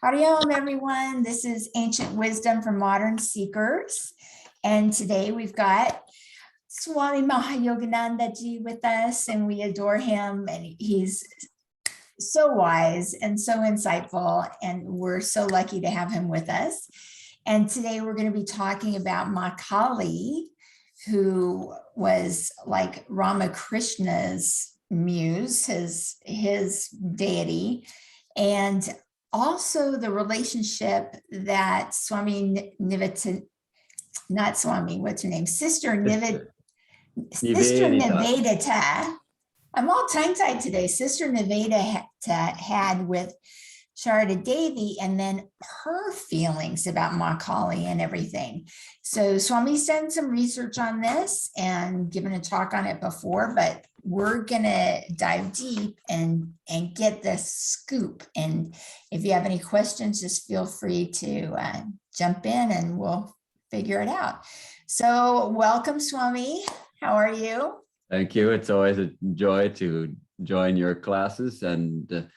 Howdy Om, everyone. This is Ancient Wisdom for Modern Seekers. And today we've got Swami Mahayoganandaji with us, and we adore him. And he's so wise and so insightful, and we're so lucky to have him with us. And today we're going to be talking about Ma Kali, who was like Ramakrishna's muse, his deity, and also the relationship that Swami Nivedita, not Swami, what's her name? Sister Nivedita. I'm all tongue-tied today. Sister Nivedita had with Sharada Devi, and then her feelings about Ma Kali and everything. So Swami's done some research on this and given a talk on it before, but we're gonna dive deep and get the scoop. And if you have any questions, just feel free to jump in and we'll figure it out. So welcome, Swami. How are you? Thank you. It's always a joy to join your classes and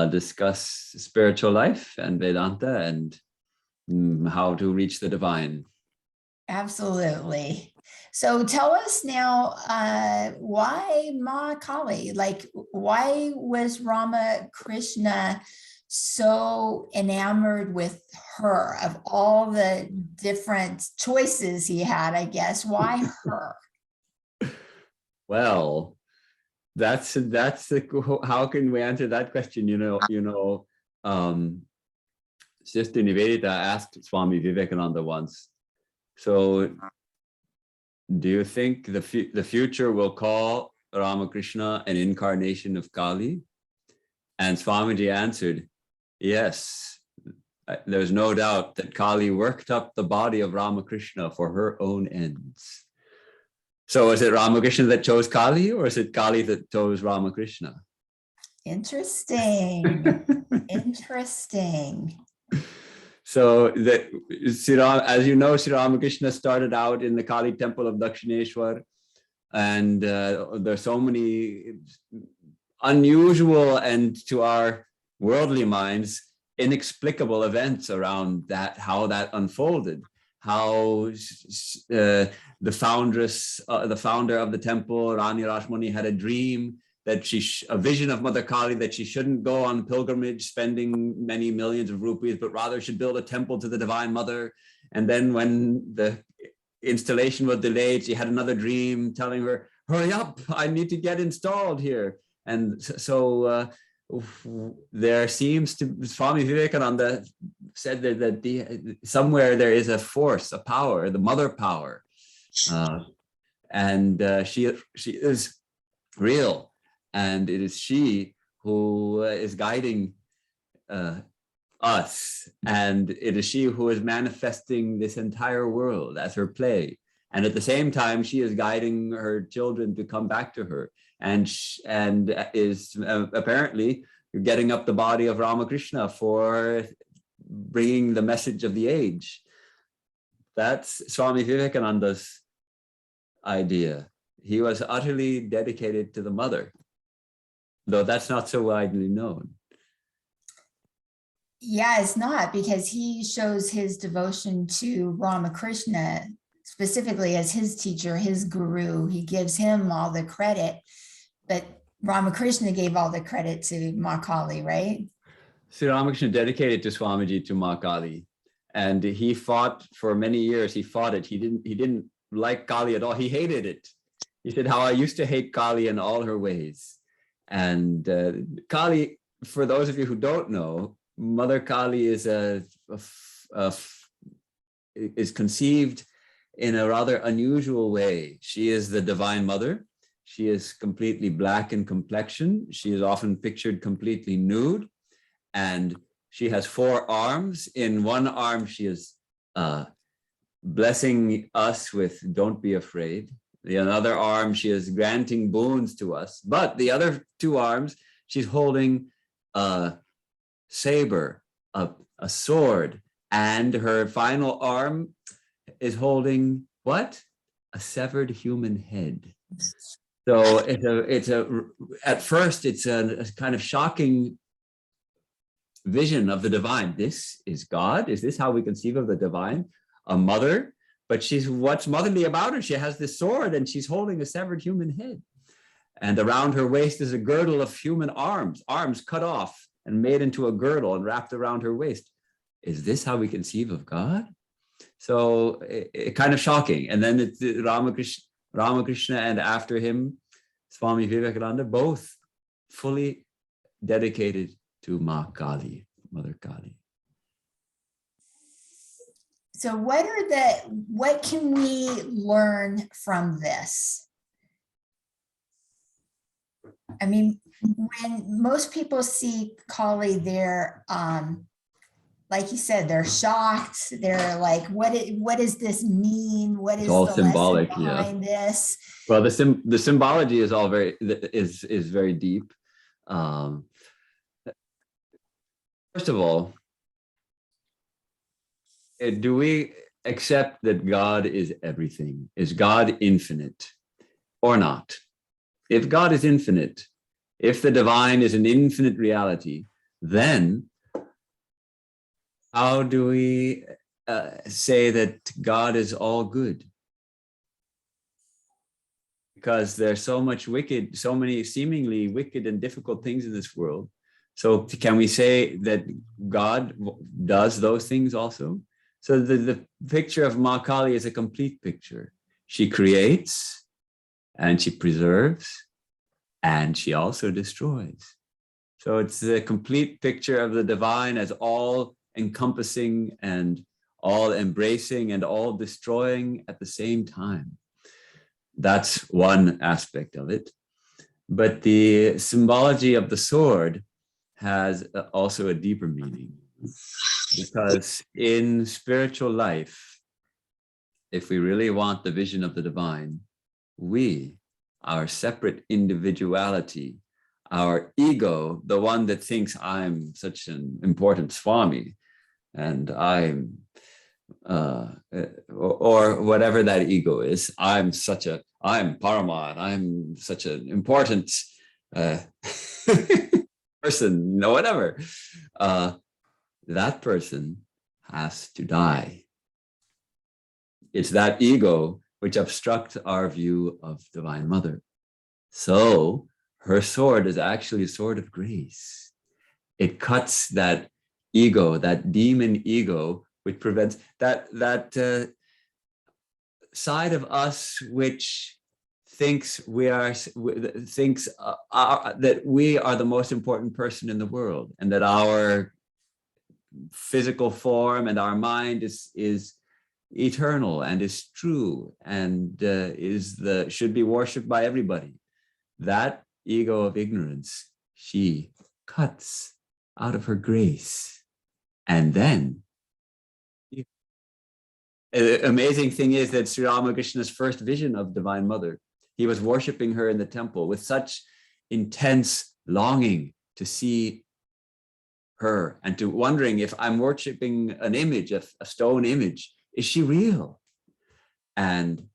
discuss spiritual life and Vedanta and how to reach the divine. Absolutely. So tell us now, why Ma Kali? Like, why was Ramakrishna so enamored with her? Of all the different choices he had, I guess, why her? Well, that's the, how can we answer that question? Sister Nivedita asked Swami Vivekananda once, so do you think the future will call Ramakrishna an incarnation of Kali? And Swamiji answered, yes, there's no doubt that Kali worked up the body of Ramakrishna for her own ends. So is it Ramakrishna that chose Kali, or is it Kali that chose Ramakrishna? Interesting. Interesting. So that as you know, Sri Ramakrishna started out in the Kali temple of Dakshineshwar, and there's so many unusual and to our worldly minds inexplicable events around that, how that unfolded, how the founder of the temple, Rani Rashmani, had a dream that a vision of Mother Kali that she shouldn't go on pilgrimage spending many millions of rupees, but rather should build a temple to the Divine Mother. And then when the installation was delayed, she had another dream telling her, hurry up, I need to get installed here. And so there seems to, Swami Vivekananda said that somewhere there is a force, a power, the mother power. And she is real. And it is she who is guiding us. And it is she who is manifesting this entire world as her play. And at the same time, she is guiding her children to come back to her. And is apparently getting up the body of Ramakrishna for bringing the message of the age. That's Swami Vivekananda's idea. He was utterly dedicated to the mother, though that's not so widely known. Yeah, it's not, because he shows his devotion to Ramakrishna specifically as his teacher, his guru. He gives him all the credit, but Ramakrishna gave all the credit to Ma Kali, right? Sri Ramakrishna dedicated to Swamiji to Ma Kali, and he fought for many years. He fought it. He didn't like Kali at all. He hated it. He said, how I used to hate Kali in all her ways. And Kali, for those of you who don't know, Mother Kali is is conceived in a rather unusual way. She is the Divine Mother. She is completely black in complexion. She is often pictured completely nude, and she has 4 arms. In one arm, she is blessing us with "Don't be afraid." The other arm, she is granting boons to us. But the other 2 arms, she's holding a saber, a sword, and her final arm is holding what? A severed human head. So at first it's a kind of shocking vision of the divine. This is God? Is this how we conceive of the divine? A mother, but what's motherly about her? She has this sword and she's holding a severed human head. And around her waist is a girdle of human arms cut off and made into a girdle and wrapped around her waist. Is this how we conceive of God? So it kind of shocking. And then it's Ramakrishna and after him, Swami Vivekananda, both fully dedicated to Ma Kali, Mother Kali. So what can we learn from this? I mean, when most people see Kali, they're, like you said, they're shocked. They're like, what does this mean? What is all the symbolic, lesson behind this? Well, the symbology is all very deep. First of all, do we accept that God is everything? Is God infinite or not? If God is infinite, if the divine is an infinite reality, then how do we say that God is all good? Because there's so many seemingly wicked and difficult things in this world. So can we say that God does those things also? So the picture of Ma Kali is a complete picture. She creates and she preserves and she also destroys. So it's a complete picture of the divine as all encompassing and all embracing and all destroying at the same time. That's one aspect of it. But the symbology of the sword has also a deeper meaning, because in spiritual life, if we really want the vision of the divine, our separate individuality, our ego, the one that thinks I'm such an important Swami and I'm or whatever that ego is, I'm Paramat, I'm such an important person, whatever. That person has to die. It's that ego which obstructs our view of Divine Mother. So her sword is actually a sword of grace. It cuts that ego, that demon ego, which prevents that side of us which thinks that we are the most important person in the world, and that our physical form and our mind is eternal and is true and should be worshipped by everybody. That ego of ignorance, she cuts out of her grace. And then the amazing thing is that Sri Ramakrishna's first vision of Divine Mother, he was worshiping her in the temple with such intense longing to see her and to wondering, if I'm worshiping an image, a stone image, is she real? And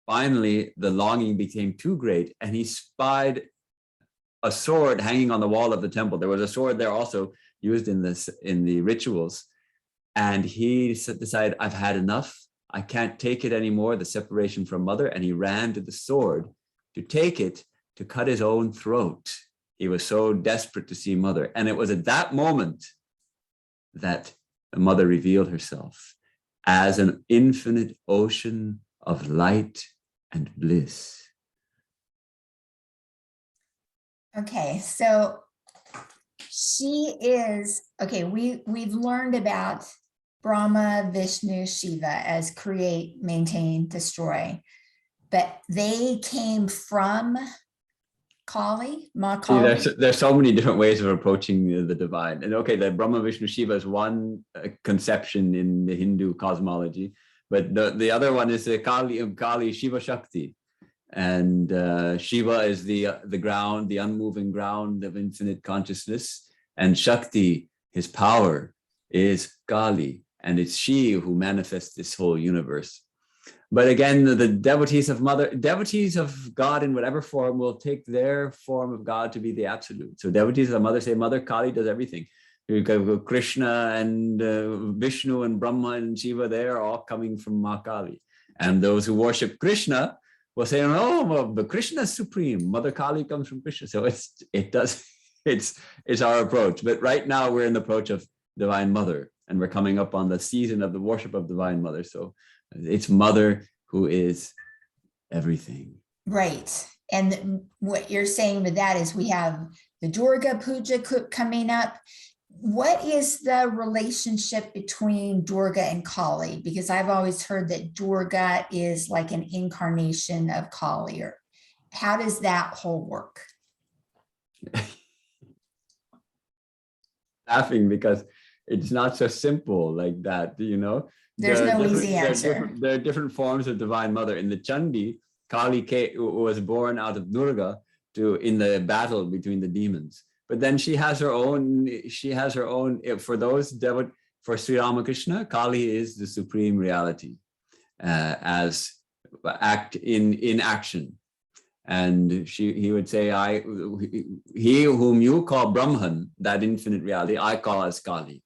finally, the longing became too great, and he spied a sword hanging on the wall of the temple. There was a sword there also used in the rituals. And he decided, I've had enough. I can't take it anymore, the separation from Mother. And he ran to the sword to take it, to cut his own throat. He was so desperate to see Mother. And it was at that moment that the Mother revealed herself as an infinite ocean of light and bliss. Okay, so she is, okay, we've learned about Brahma, Vishnu, Shiva as create, maintain, destroy, but they came from Kali, Ma Kali. There's so many different ways of approaching the divine. And okay, the Brahma, Vishnu, Shiva is one conception in the Hindu cosmology, but the other one is the Kali, Shiva Shakti. And Shiva is the ground, the unmoving ground of infinite consciousness. And Shakti, his power, is Kali. And it's she who manifests this whole universe. But again, the devotees of God in whatever form will take their form of God to be the absolute. So devotees of the mother say, Mother Kali does everything. You go Krishna and Vishnu and Brahma and Shiva, they're all coming from Ma Kali. And those who worship Krishna will say, no, but Krishna is supreme. Mother Kali comes from Krishna. So it's our approach. But right now we're in the approach of Divine Mother, and we're coming up on the season of the worship of Divine Mother. So it's Mother who is everything. Right. And what you're saying with that is we have the Dorga Puja coming up. What is the relationship between Dorga and Kali? Because I've always heard that Dorga is like an incarnation of Kali. Or how does that whole work? Laughing because it's not so simple like that, There's no easy answer. There are different forms of Divine Mother. In the Chandi, Kali was born out of Durga in the battle between the demons. But then she has her own, for those for Sri Ramakrishna, Kali is the supreme reality as in action. And he would say, he whom you call Brahman, that infinite reality, I call as Kali.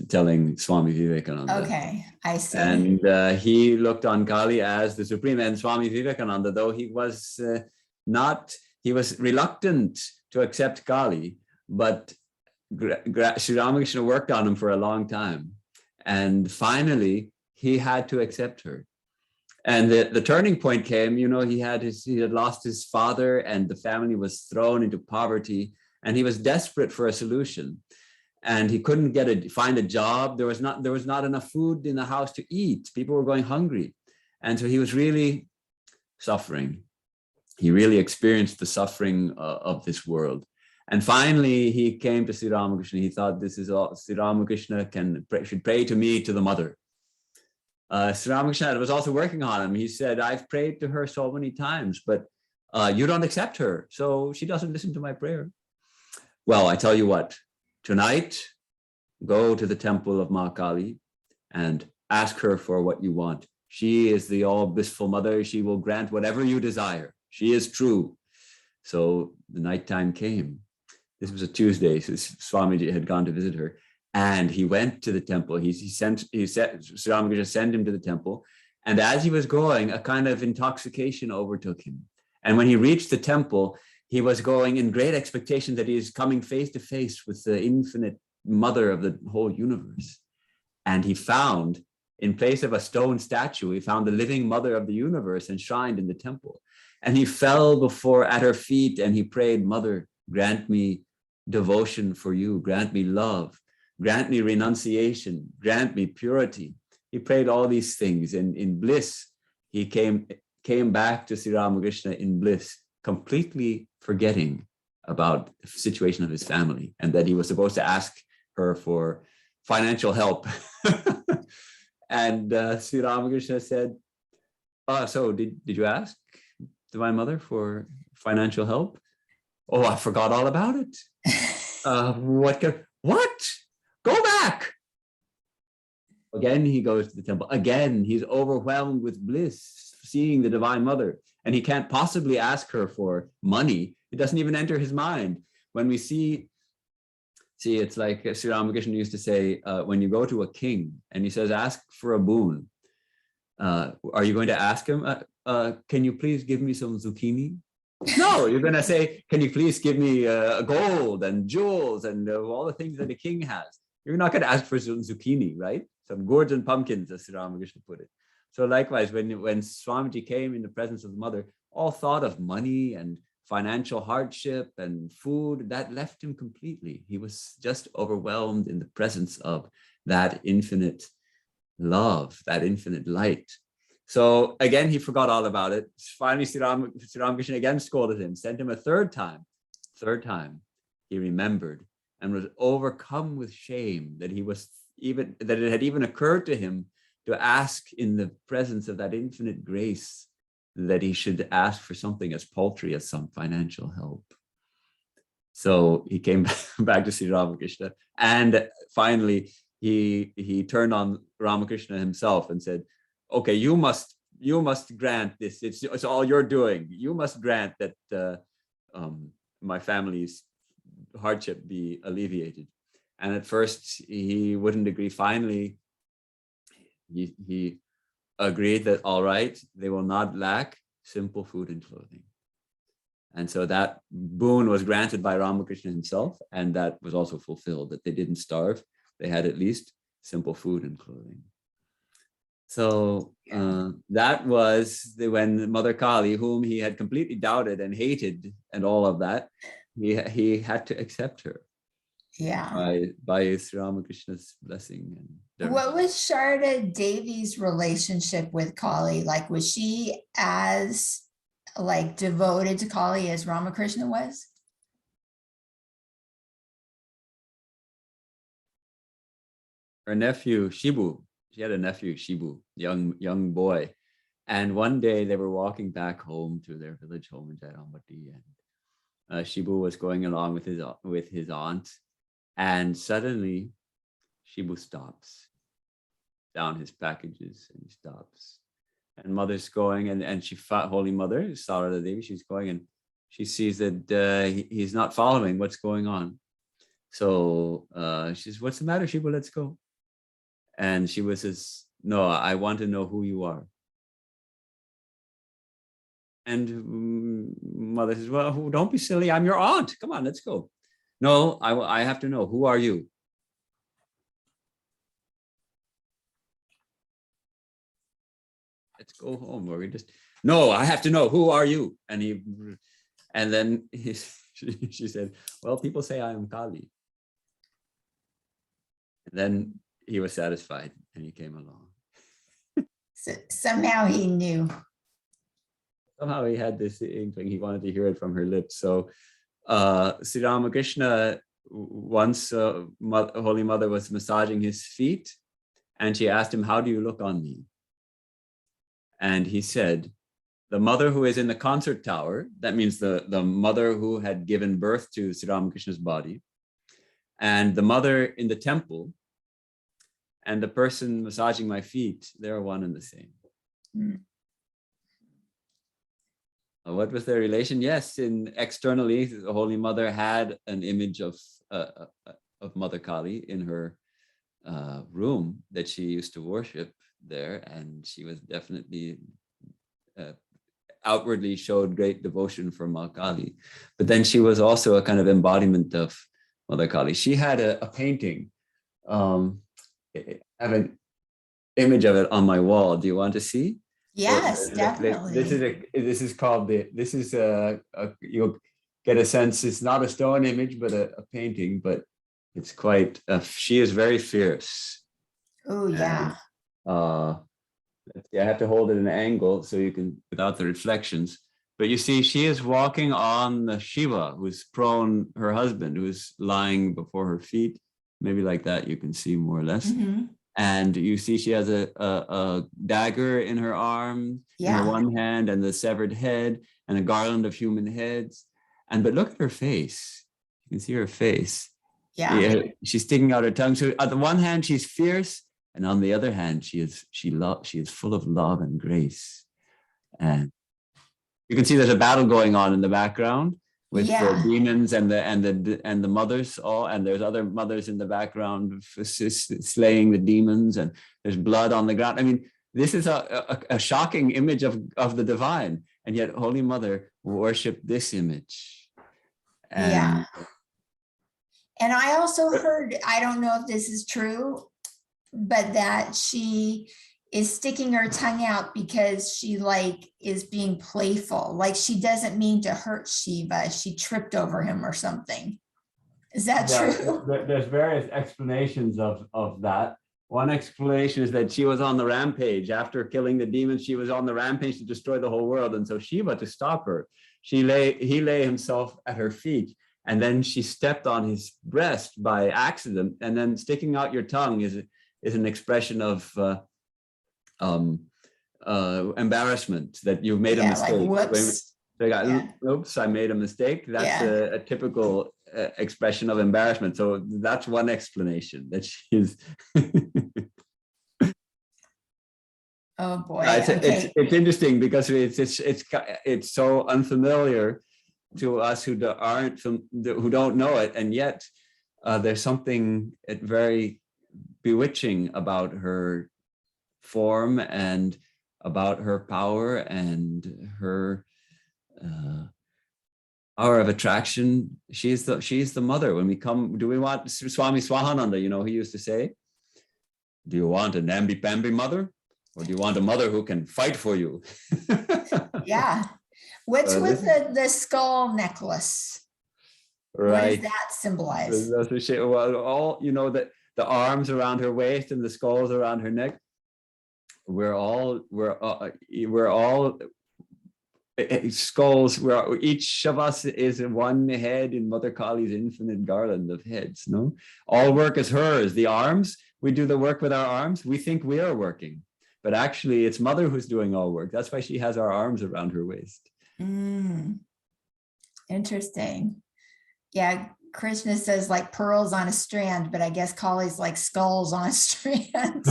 Telling Swami Vivekananda. Okay, I see. And he looked on Kali as the supreme. And Swami Vivekananda, though he was reluctant to accept Kali, but Sri Ramakrishna worked on him for a long time. And finally, he had to accept her. And the turning point came, he had lost his father, and the family was thrown into poverty, and he was desperate for a solution. And he couldn't find a job. There was not enough food in the house to eat. People were going hungry. And so he was really suffering. He really experienced the suffering of this world. And finally, he came to Sri Ramakrishna. He thought, this is all, Sri Ramakrishna should pray to me, to the mother. Sri Ramakrishna was also working on him. He said, I've prayed to her so many times, but you don't accept her. So she doesn't listen to my prayer. Well, I tell you what, tonight, go to the temple of Ma Kali and ask her for what you want. She is the all blissful mother. She will grant whatever you desire. She is true. So the nighttime came. This was a Tuesday, so Swamiji had gone to visit her. And he went to the temple. Sri Ramakrishna sent him to the temple. And as he was going, a kind of intoxication overtook him. And when he reached the temple, he was going in great expectation that he is coming face to face with the infinite mother of the whole universe. And he found, in place of a stone statue, he found the living mother of the universe enshrined in the temple. And he fell at her feet and he prayed, Mother, grant me devotion for you, grant me love, grant me renunciation, grant me purity. He prayed all these things, and in bliss, he came back to Sri Ramakrishna in bliss, completely forgetting about the situation of his family and that he was supposed to ask her for financial help. And Sri Ramakrishna said, so did you ask Divine Mother for financial help? Oh, I forgot all about it. What? Go back. Again, he goes to the temple. Again, he's overwhelmed with bliss, seeing the Divine Mother. And he can't possibly ask her for money. It doesn't even enter his mind. When we see, it's like Sri Ramakrishna used to say, when you go to a king and he says, ask for a boon, are you going to ask him, can you please give me some zucchini? No, you're going to say, can you please give me gold and jewels and all the things that a king has? You're not going to ask for some zucchini, right? Some gourds and pumpkins, as Sri Ramakrishna put it. So likewise, when Swamiji came in the presence of the mother, all thought of money and financial hardship and food, that left him completely. He was just overwhelmed in the presence of that infinite love, that infinite light. So again, he forgot all about it. Finally, Sri Ramakrishna again scolded him, sent him a third time. Third time, he remembered and was overcome with shame that it had even occurred to him to ask in the presence of that infinite grace that he should ask for something as paltry as some financial help. So he came back to Sri Ramakrishna, and finally he turned on Ramakrishna himself and said, okay, you must grant this. It's all you're doing. You must grant that my family's hardship be alleviated. And at first he wouldn't agree. Finally, he agreed that, all right, they will not lack simple food and clothing. And so that boon was granted by Ramakrishna himself, and that was also fulfilled, that they didn't starve. They had at least simple food and clothing. So that was when Mother Kali, whom he had completely doubted and hated and all of that, he had to accept her. Yeah. By Sri Ramakrishna's blessing. And what was Sharda Devi's relationship with Kali? Like, was she as like devoted to Kali as Ramakrishna was? Her nephew Shibu, she had a nephew Shibu, young boy, and one day they were walking back home to their village home in Jairambati, and Shibu was going along with his aunt, and suddenly Shibu stops down his packages, and he stops, and mother's going, and she fought Holy Mother Sarada Devi, she's going, and she sees that he's not following what's going on. So she says, "What's the matter, Shibu? Let's go." And Shiva says, "No, I want to know who you are." And mother says, "Well, don't be silly. I'm your aunt. Come on, let's go." "No, I have to know. Who are you?" "Let's go home." Or we just, "No, I have to know. Who are you?" And then she said, "Well, people say I am Kali." And then he was satisfied and he came along. So somehow he knew. Somehow he had this inkling. He wanted to hear it from her lips. So Sri Ramakrishna, once Holy Mother was massaging his feet, and she asked him, "How do you look on me?" And he said, "The mother who is in the concert tower," that means the mother who had given birth to Sri Ramakrishna's body, "and the mother in the temple, and the person massaging my feet, they're one and the same." Mm. What was their relation? Yes, externally, the Holy Mother had an image of Mother Kali in her room that she used to worship there, and she was definitely outwardly showed great devotion for Ma Kali. But then she was also a kind of embodiment of Mother Kali. She had a painting. I have an image of it on my wall. Do you want to see? Yes, definitely. This is called you'll get a sense. It's not a stone image, but a painting. But it's quite. She is very fierce. Oh yeah. And, I have to hold it at an angle so you can, without the reflections. But you see, she is walking on the Shiva, who's prone, her husband, who's lying before her feet. Maybe like that, you can see more or less. Mm-hmm. And you see she has a dagger in her arm, in her one hand, and the severed head, and a garland of human heads. But look at her face. You can see her face. Yeah. She's sticking out her tongue. So on the one hand, she's fierce, and on the other hand, she is full of love and grace. And you can see there's a battle going on in the background with the demons and the mothers all, and there's other mothers in the background slaying the demons, and there's blood on the ground. I mean, this is a shocking image of the divine, and yet Holy Mother worshiped this image. And I also heard, I don't know if this is true, but that she is sticking her tongue out because she is being playful. Like she doesn't mean to hurt Shiva. She tripped over him or something. Is that true? There's various explanations of that. One explanation is that she was on the rampage. After killing the demons, she was on the rampage to destroy the whole world. And so Shiva, to stop her, he lay himself at her feet. And then she stepped on his breast by accident. And then sticking out your tongue is an expression of embarrassment, that you've made a mistake. Like, whoops. Oops, I made a mistake. That's a typical expression of embarrassment. So that's one explanation, that she is. Oh boy. It's Okay. it's interesting because it's so unfamiliar to us who who don't know it, and yet there's something very bewitching about her form and about her power and her power of attraction. She's the mother. When we come, do we want Swami Swahananda? You know, he used to say, "Do you want a namby-pamby mother, or do you want a mother who can fight for you?" Yeah. What's with the skull necklace? Right. What does that symbolize? Well, all, you know, that the arms around her waist and the skulls around her neck. We're all skulls. Each of us is one head in Mother Kali's infinite garland of heads. No, all work is hers. The arms, we do the work with our arms. We think we are working, but actually it's Mother who's doing all work. That's why she has our arms around her waist. Interesting. Yeah, Krishna says like pearls on a strand, but I guess Kali's like skulls on a strand.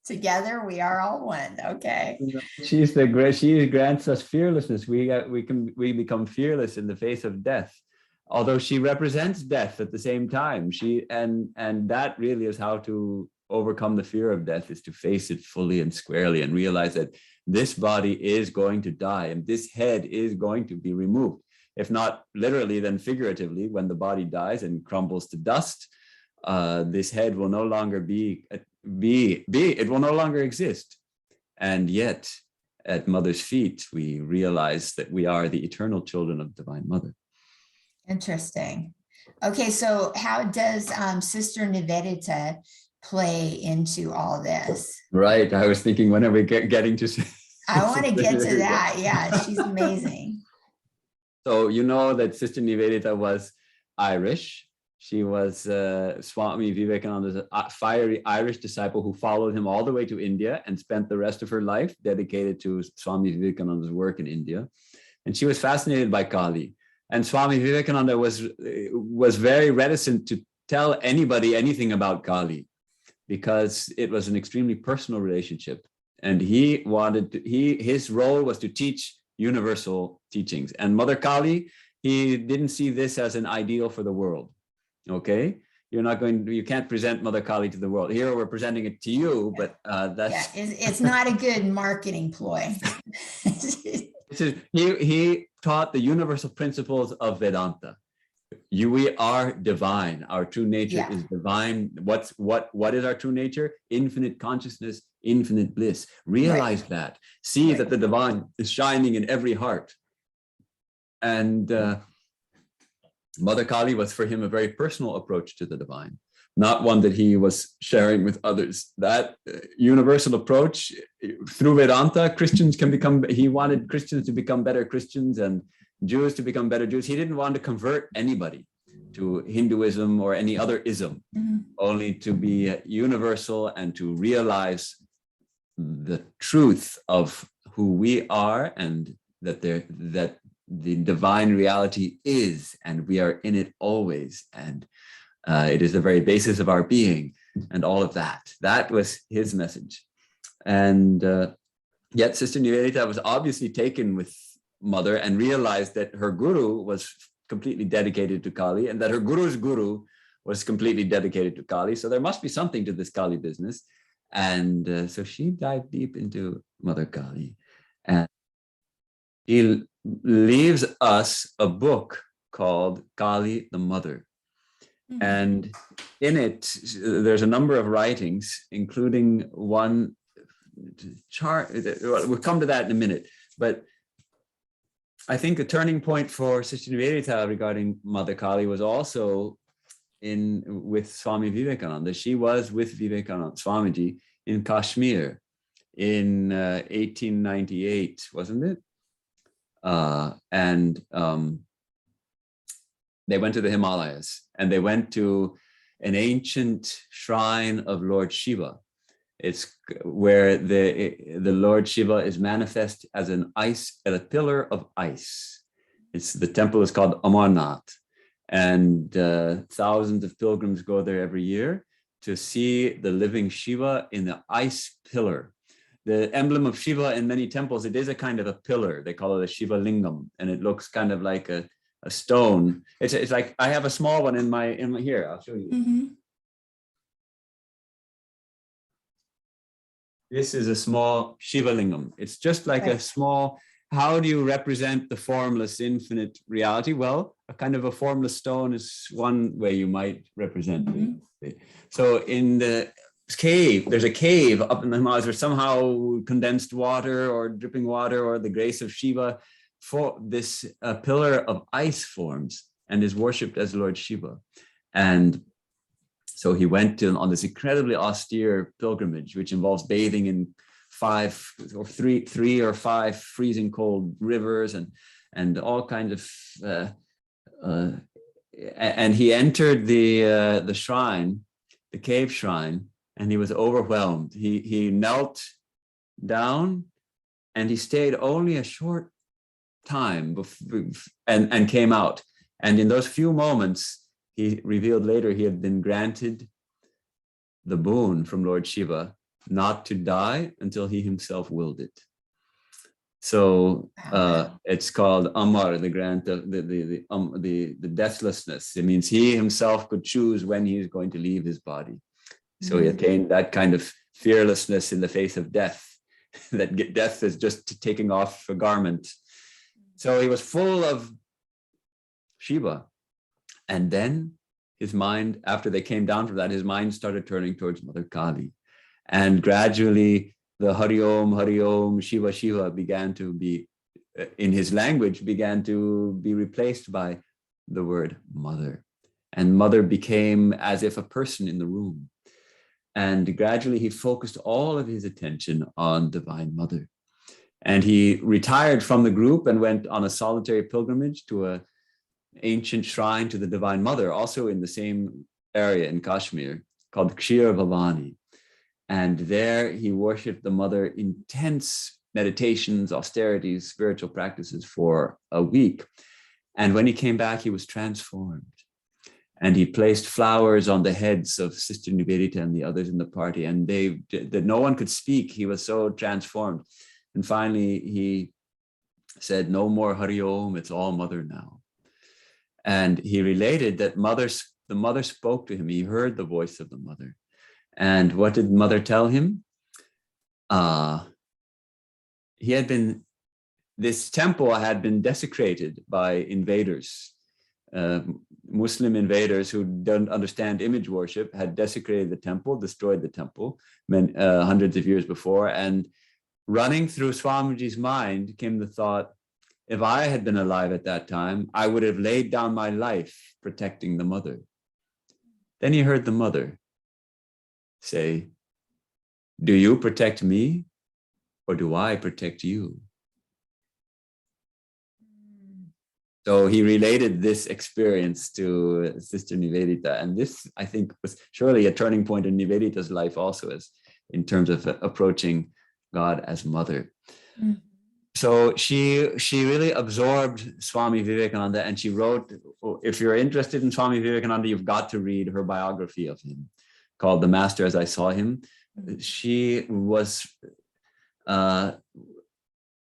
Together we are all one. Okay. She grants us fearlessness. We become fearless in the face of death, although she represents death at the same time. And that really is how to overcome the fear of death, is to face it fully and squarely and realize that this body is going to die and this head is going to be removed. If not literally, then figuratively, when the body dies and crumbles to dust, this head will no longer it will no longer exist. And yet, at Mother's feet, we realize that we are the eternal children of Divine Mother. Interesting. Okay, so how does Sister Nivedita play into all this? Right. I was thinking, when are we getting to? I want to get to that. Yeah, she's amazing. So you know that Sister Nivedita was Irish. She was Swami Vivekananda's fiery Irish disciple who followed him all the way to India and spent the rest of her life dedicated to Swami Vivekananda's work in India. And she was fascinated by Kali. And Swami Vivekananda was very reticent to tell anybody anything about Kali because it was an extremely personal relationship. And his role was to teach universal teachings. And Mother Kali, he didn't see this as an ideal for the world. Okay, you can't present Mother Kali to the world. Here we're presenting it to you, but that's it's not a good marketing ploy. He taught the universal principles of Vedanta. We are divine. Our true nature is divine. What is our true nature? Infinite consciousness, infinite bliss. Realize that. See that the divine is shining in every heart. And Mother Kali was for him a very personal approach to the divine, not one that he was sharing with others. That universal approach through Vedanta, he wanted Christians to become better Christians and Jews to become better Jews. He didn't want to convert anybody to Hinduism or any other ism, only to be universal and to realize the truth of who we are and that the divine reality is, and we are in it always. And it is the very basis of our being and all of that. That was his message. And yet Sister Nivedita was obviously taken with Mother and realized that her guru was completely dedicated to Kali and that her guru's guru was completely dedicated to Kali. So there must be something to this Kali business. And so she dived deep into Mother Kali. And he leaves us a book called Kali the Mother. And in it, there's a number of writings, including one chart. We'll come to that in a minute. But I think the turning point for Sister Nivedita regarding Mother Kali was also with Swami Vivekananda. She was with Vivekananda, Swamiji, in Kashmir in 1898, wasn't it? And they went to the Himalayas and they went to an ancient shrine of Lord Shiva. It's where the Lord Shiva is manifest as a pillar of ice. The temple is called Amarnath, and thousands of pilgrims go there every year to see the living Shiva in the ice pillar. the emblem of Shiva in many temples, it is a kind of a pillar. They call it a Shiva Lingam, and it looks kind of like a stone. It's like, I have a small one in my here. I'll show you. Mm-hmm. This is a small Shiva Lingam. It's just like a small. How do you represent the formless, infinite reality? Well, a kind of a formless stone is one way you might represent it. So in the cave, there's a cave up in the Himalayas where somehow condensed water or dripping water or the grace of Shiva, for this pillar of ice forms and is worshipped as Lord Shiva. And so he went on this incredibly austere pilgrimage, which involves bathing in three or five freezing cold rivers and all kinds of and he entered the shrine, the cave shrine, and he was overwhelmed. He knelt down and he stayed only a short time and came out. And in those few moments, he revealed later he had been granted the boon from Lord Shiva not to die until he himself willed it. So it's called Amar, the grant of the deathlessness. It means he himself could choose when he is going to leave his body. So he attained that kind of fearlessness in the face of death, that death is just taking off a garment. So he was full of Shiva. And then his mind, after they came down from that, his mind started turning towards Mother Kali. And gradually the Hari Om, Shiva, Shiva began to be, in his language, began to be replaced by the word mother. And mother became as if a person in the room. And gradually he focused all of his attention on Divine Mother. And he retired from the group and went on a solitary pilgrimage to an ancient shrine to the Divine Mother, also in the same area in Kashmir, called Kshira Bhavani. And there he worshipped the mother, intense meditations, austerities, spiritual practices for a week. And when he came back, he was transformed. And he placed flowers on the heads of Sister Nivedita and the others in the party. And that no one could speak. He was so transformed. And finally, he said, no more Hari Om, it's all mother now. And he related that the mother spoke to him. He heard the voice of the mother. And what did mother tell him? This temple had been desecrated by invaders. Muslim invaders who don't understand image worship had desecrated the temple, destroyed the temple hundreds of years before. And running through Swamiji's mind came the thought, if I had been alive at that time, I would have laid down my life protecting the mother. Then he heard the mother say, do you protect me or do I protect you? So he related this experience to Sister Nivedita. And this, I think, was surely a turning point in Nivedita's life also, as in terms of approaching God as mother. Mm. So she really absorbed Swami Vivekananda, and she wrote, if you're interested in Swami Vivekananda, you've got to read her biography of him called The Master as I Saw Him. She was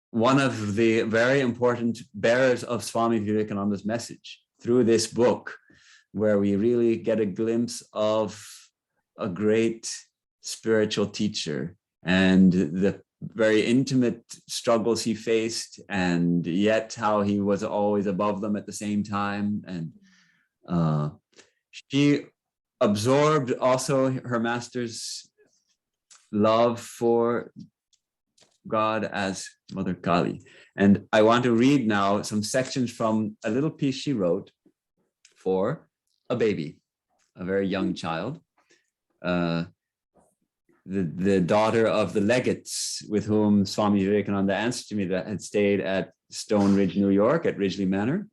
one of the very important bearers of Swami Vivekananda's message through this book, where we really get a glimpse of a great spiritual teacher and the very intimate struggles he faced, and yet how he was always above them at the same time. And she absorbed also her master's love for God as Mother Kali. And I want to read now some sections from a little piece she wrote for a baby, a very young child, the daughter of the legates with whom Swami Vivekananda answered to me, that had stayed at Stone Ridge, New York, at Ridgely Manor.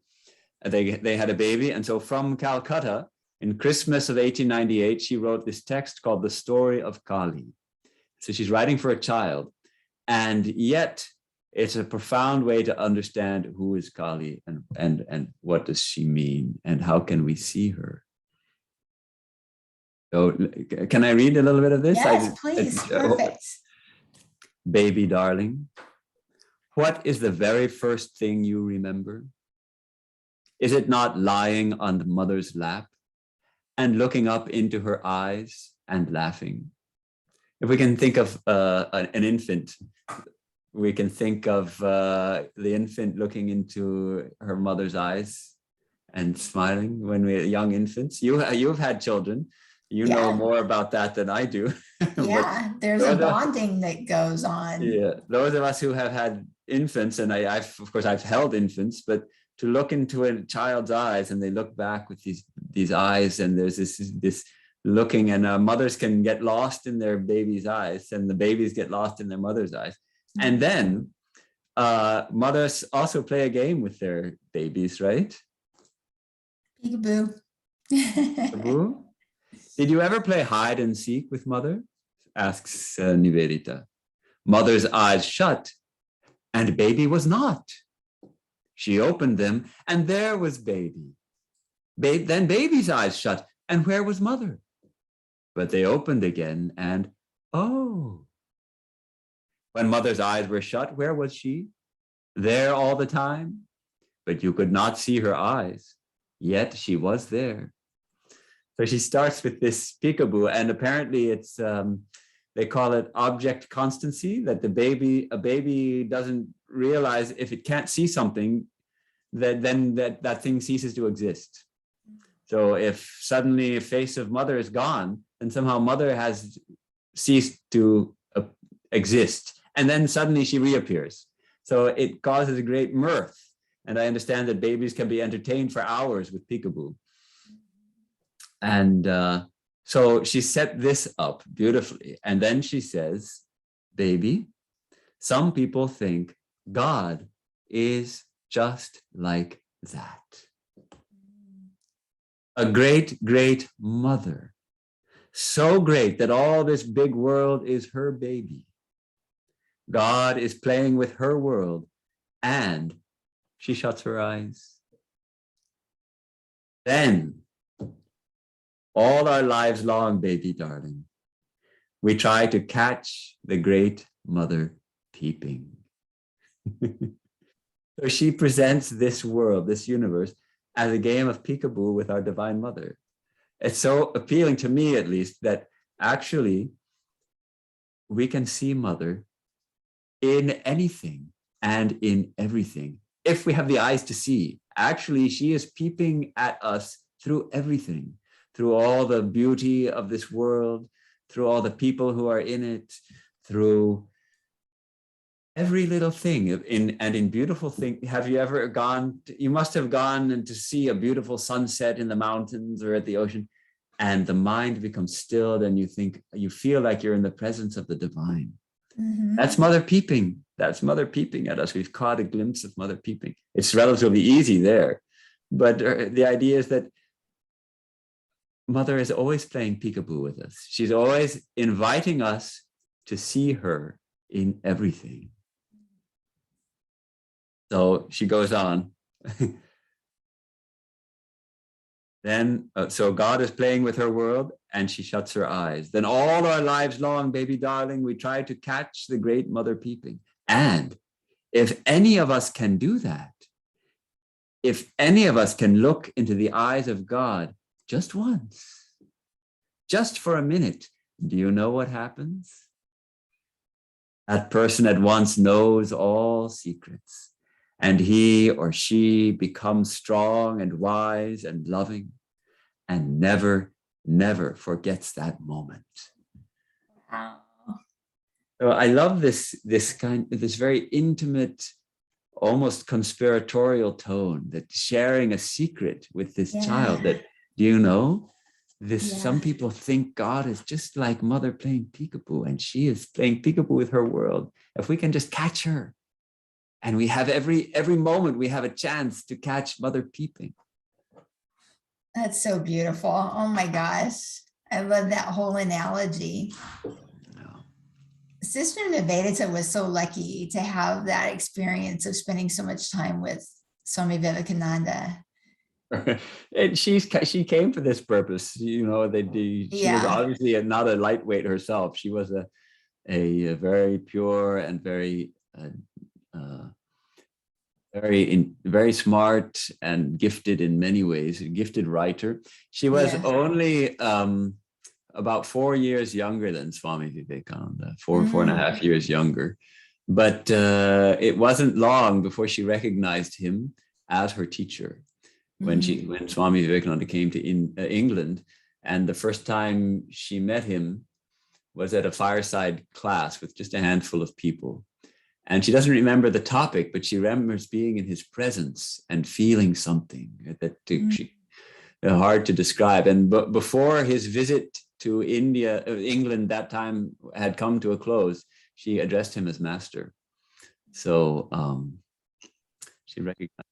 They had a baby. And so from Calcutta, in Christmas of 1898, she wrote this text called The Story of Kali. So she's writing for a child. And yet it's a profound way to understand who is Kali and what does she mean and how can we see her. So can I read a little bit of this? Yes, please. Perfect. baby darling, what is the very first thing you remember? Is it not lying on the mother's lap and looking up into her eyes and laughing? If we can think of an infant, we can think of the infant looking into her mother's eyes and smiling when we're young infants. You've had children. You know more about that than I do. Yeah, there's a bonding that goes on. Yeah, those of us who have had infants, and I've held infants, but to look into a child's eyes and they look back with these eyes, and there's this looking, and mothers can get lost in their baby's eyes, and the babies get lost in their mother's eyes. And then mothers also play a game with their babies, right? Peekaboo. Peekaboo? Did you ever play hide and seek with mother? Asks Nivedita. Mother's eyes shut, and baby was not. She opened them, and there was baby. Then baby's eyes shut, and where was mother? But they opened again, and oh. When mother's eyes were shut, where was she? There all the time, but you could not see her eyes, yet she was there. So she starts with this peekaboo, and apparently it's, they call it object constancy, that a baby doesn't realize if it can't see something, then that thing ceases to exist. So if suddenly a face of mother is gone, then somehow mother has ceased to exist, and then suddenly she reappears. So it causes a great mirth. And I understand that babies can be entertained for hours with peekaboo. And so she set this up beautifully. And then she says, baby, some people think God is just like that. A great, great mother. So great that all this big world is her baby. God is playing with her world, and she shuts her eyes. Then, all our lives long, baby darling, we try to catch the great mother peeping. So she presents this world, this universe, as a game of peekaboo with our Divine Mother. It's so appealing to me, at least, that actually we can see Mother in anything and in everything. If we have the eyes to see, actually she is peeping at us through everything, through all the beauty of this world, through all the people who are in it, through every little thing, in beautiful thing. Have you ever gone, you must have gone and to see a beautiful sunset in the mountains or at the ocean, and the mind becomes stilled and you feel like you're in the presence of the divine. Mm-hmm. That's Mother peeping. That's Mother peeping at us. We've caught a glimpse of Mother peeping. It's relatively easy there. But the idea is that Mother is always playing peekaboo with us. She's always inviting us to see her in everything. So she goes on. Then, so God is playing with her world, and she shuts her eyes. Then all our lives long, baby darling, we try to catch the great Mother peeping. And if any of us can do that, if any of us can look into the eyes of God just once, just for a minute, do you know what happens? That person at once knows all secrets, and he or she becomes strong and wise and loving, and never, never forgets that moment. Wow. So I love this very intimate, almost conspiratorial tone, that sharing a secret with this child, that, do you know, some people think God is just like Mother playing peekaboo, and she is playing peekaboo with her world. If we can just catch her, and we have every moment we have a chance to catch Mother peeping. That's so beautiful. Oh my gosh. I love that whole analogy. Sister Nivedita was so lucky to have that experience of spending so much time with Swami Vivekananda. And she came for this purpose, you know. She was obviously not a lightweight herself. She was a very pure and very very smart and gifted in many ways, a gifted writer. She was only about 4 years younger than Swami Vivekananda, four and a half years younger. But it wasn't long before she recognized him as her teacher. When Swami Vivekananda came to England, and the first time she met him was at a fireside class with just a handful of people. And she doesn't remember the topic, but she remembers being in his presence and feeling something that hard to describe. And before his visit to England that time had come to a close, she addressed him as master. So she recognized.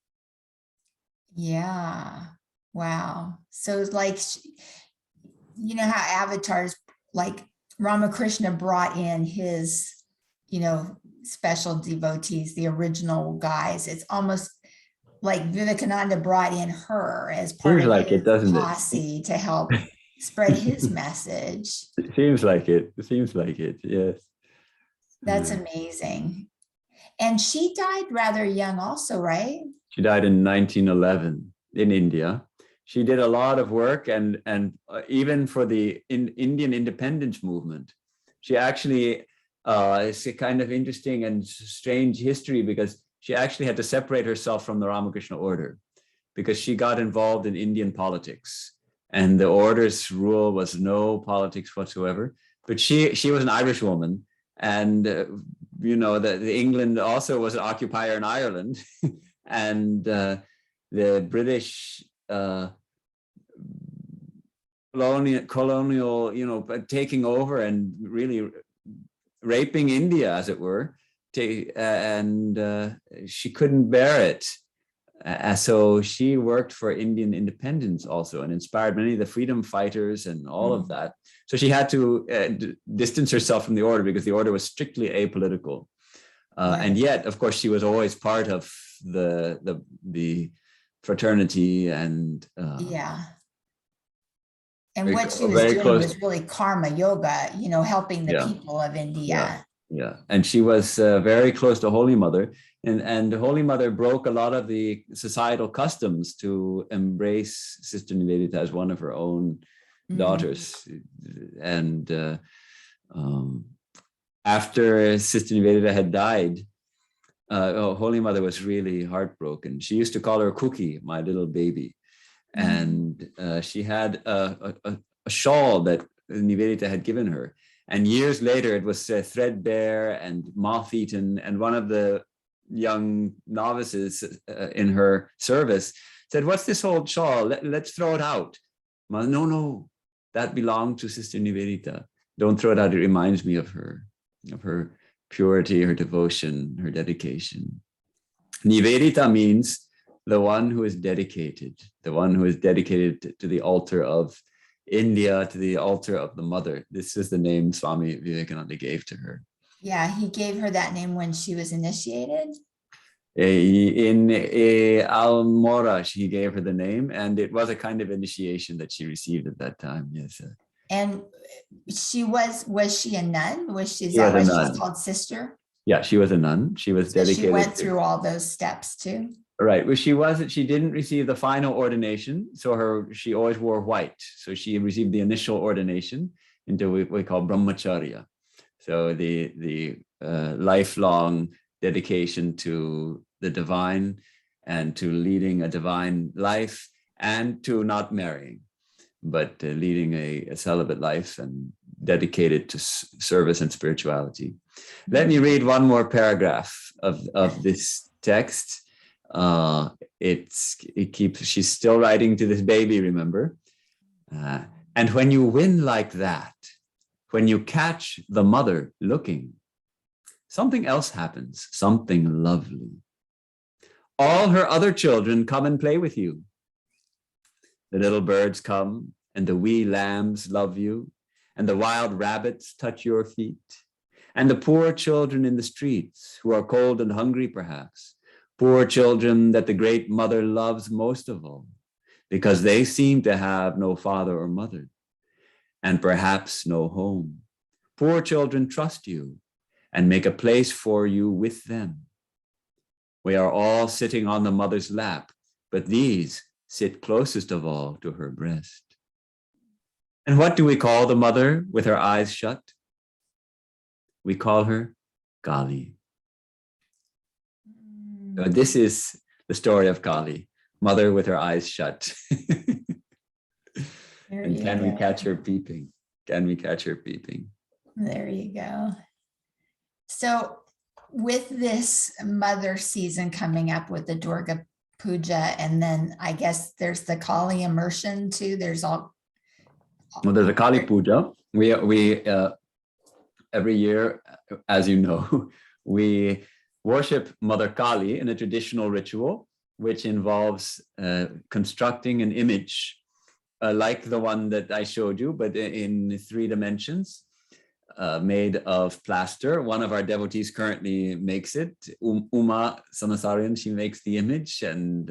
Yeah. Wow. So it's like, you know how avatars like Ramakrishna brought in his, special devotees, the original guys. It's almost like Vivekananda brought in her as part of like his it, doesn't posse to help spread his message. It seems like it. It seems like it. Yes. That's amazing. And she died rather young also, right? She died in 1911 in India. She did a lot of work and even for the Indian independence movement. She actually, it's a kind of interesting and strange history because she actually had to separate herself from the Ramakrishna order because she got involved in Indian politics. And the order's rule was no politics whatsoever. But she was an Irish woman. And, the England also was an occupier in Ireland. And the British colonial, taking over and really raping India, as it were. And she couldn't bear it. So she worked for Indian independence also and inspired many of the freedom fighters and all of that. So she had to distance herself from the order because the order was strictly apolitical. And yet, of course, she was always part of the fraternity and and what she was doing was really karma yoga, helping the people of India. Yeah, and she was very close to Holy Mother, and the Holy Mother broke a lot of the societal customs to embrace Sister Nivedita as one of her own daughters. And after Sister Nivedita had died, Holy Mother was really heartbroken. She used to call her Cookie, my little baby. And she had a shawl that Nivedita had given her. And years later, it was threadbare and moth-eaten. And one of the young novices in her service said, "What's this old shawl? Let's throw it out." Well, no, that belonged to Sister Nivedita. Don't throw it out. It reminds me of her purity, her devotion, her dedication. Nivedita means the one who is dedicated, to the altar of India, to the altar of the mother. This is the name Swami Vivekananda gave to her. Yeah, he gave her that name when she was initiated. In Almora, he gave her the name, and it was a kind of initiation that she received at that time. Yes. And she was she a nun? Was she why she was called sister? Yeah, she was a nun. She was dedicated. She went through all those steps too. Right. Well, she didn't receive the final ordination. So she always wore white. So she received the initial ordination into what we call brahmacharya. So the lifelong dedication to the divine and to leading a divine life and to not marrying, but leading a celibate life and dedicated to service and spirituality. Let me read one more paragraph of this text. She's still writing to this baby, remember? And when you win like that, when you catch the mother looking, something else happens, something lovely. All her other children come and play with you. The little birds come, and the wee lambs love you, and the wild rabbits touch your feet, and the poor children in the streets who are cold and hungry, perhaps, poor children that the great mother loves most of all, because they seem to have no father or mother, and perhaps no home. poor children trust you and make a place for you with them. We are all sitting on the mother's lap, but these sit closest of all to her breast. And what do we call the mother with her eyes shut? We call her Kali. So this is the story of Kali, mother with her eyes shut. And can we catch her peeping? Can we catch her peeping? There you go. So with this mother season coming up with the Dorga Puja, and then I guess there's the Kali immersion too. There's all. Well, there's a Kali Puja. We every year, as you know, we worship Mother Kali in a traditional ritual, which involves constructing an image like the one that I showed you, but in 3 dimensions, made of plaster. One of our devotees currently makes it, Uma Sanasarian. She makes the image, and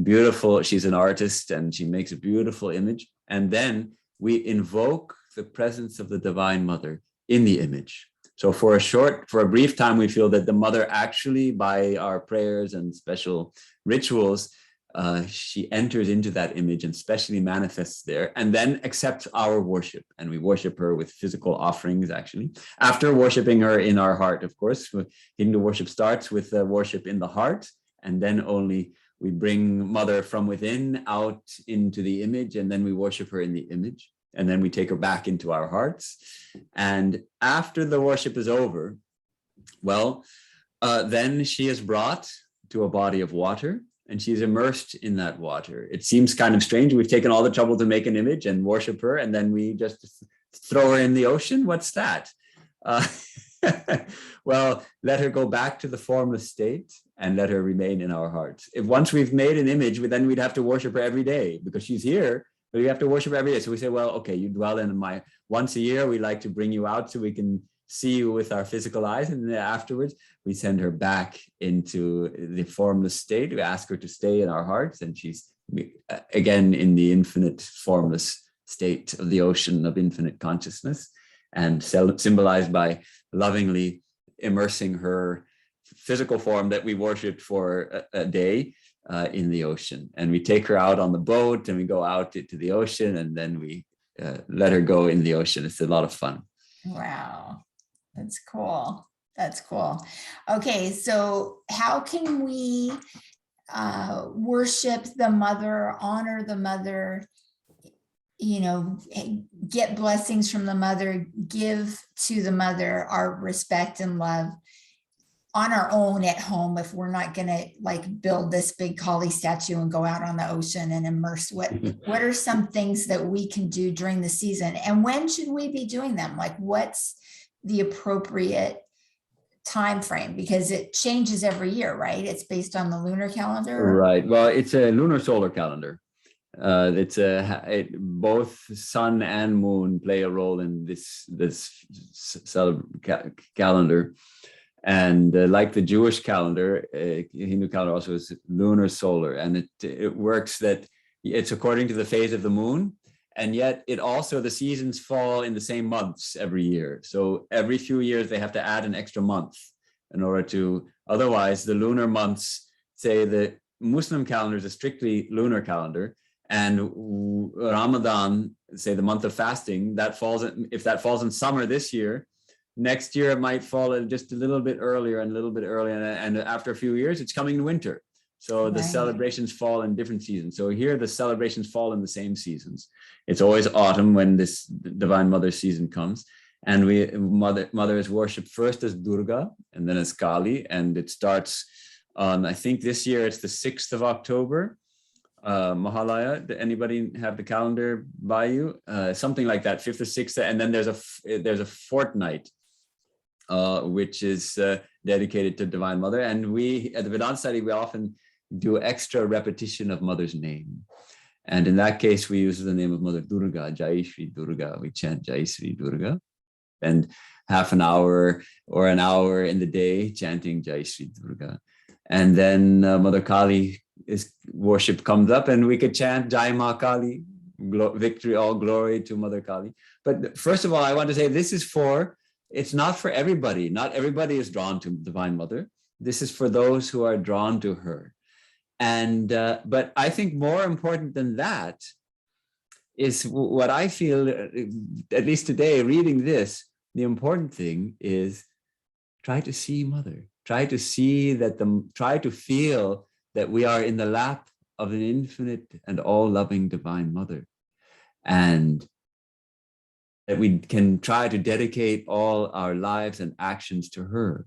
beautiful. She's an artist, and she makes a beautiful image. And then we invoke the presence of the Divine Mother in the image. So for a brief time, we feel that the mother actually, by our prayers and special rituals, she enters into that image and specially manifests there, and then accepts our worship. And we worship her with physical offerings, actually. After worshiping her in our heart, of course, Hindu worship starts with worship in the heart, and then only we bring mother from within out into the image, and then we worship her in the image. And then we take her back into our hearts. And after the worship is over, well, then she is brought to a body of water, and she's immersed in that water. It seems kind of strange. We've taken all the trouble to make an image and worship her, and then we just throw her in the ocean. What's that? Well, let her go back to the formless state and let her remain in our hearts. If once we've made an image, then we'd have to worship her every day, because she's here. But we have to worship every day. So we say, well, okay, you dwell in my, once a year, we like to bring you out so we can see you with our physical eyes. And then afterwards, we send her back into the formless state. We ask her to stay in our hearts. And she's, again, in the infinite formless state of the ocean of infinite consciousness, and symbolized by lovingly immersing her physical form that we worshiped for a day in the ocean. And we take her out on the boat, and we go out into the ocean, and then we let her go in the ocean. It's a lot of fun. Wow, that's cool. That's cool. Okay, so how can we worship the mother, honor the mother, get blessings from the mother, give to the mother our respect and love on our own at home, if we're not going to build this big Kali statue and go out on the ocean and immerse? What are some things that we can do during the season, and when should we be doing them? What's the appropriate time frame? Because it changes every year, right? It's based on the lunar calendar. Right. Well, it's a lunar solar calendar. Both sun and moon play a role in this calendar. And like the Jewish calendar, Hindu calendar also is lunar solar, and it works that it's according to the phase of the moon, and yet the seasons fall in the same months every year. So every few years they have to add an extra month in order to, otherwise the lunar months, say the Muslim calendar is a strictly lunar calendar, and Ramadan, say the month of fasting, if that falls in summer this year, next year it might fall just a little bit earlier, and after a few years it's coming in winter. So the celebrations fall in different seasons. So here the celebrations fall in the same seasons. It's always autumn when this Divine Mother season comes, and Mother is worshipped first as Durga and then as Kali, and it starts on, I think this year it's the 6th of October. Mahalaya, did anybody have the calendar by you? Something like that, 5th or 6th, and then there's a fortnight which is dedicated to Divine Mother. And we at the Vedanta study, we often do extra repetition of Mother's name. And in that case, we use the name of Mother Durga, Jai Shri Durga. We chant Jai Shri Durga, and half an hour or an hour in the day chanting Jai Shri Durga. And then Mother Kali worship comes up, and we could chant Jai Ma Kali, victory, all glory to Mother Kali. But first of all, I want to say it's not for everybody. Not everybody is drawn to Divine Mother. This is for those who are drawn to her. And, but I think more important than that is what I feel, at least today, reading this, the important thing is try to see Mother. Try to see that try to feel that we are in the lap of an infinite and all-loving Divine Mother. And that we can try to dedicate all our lives and actions to her.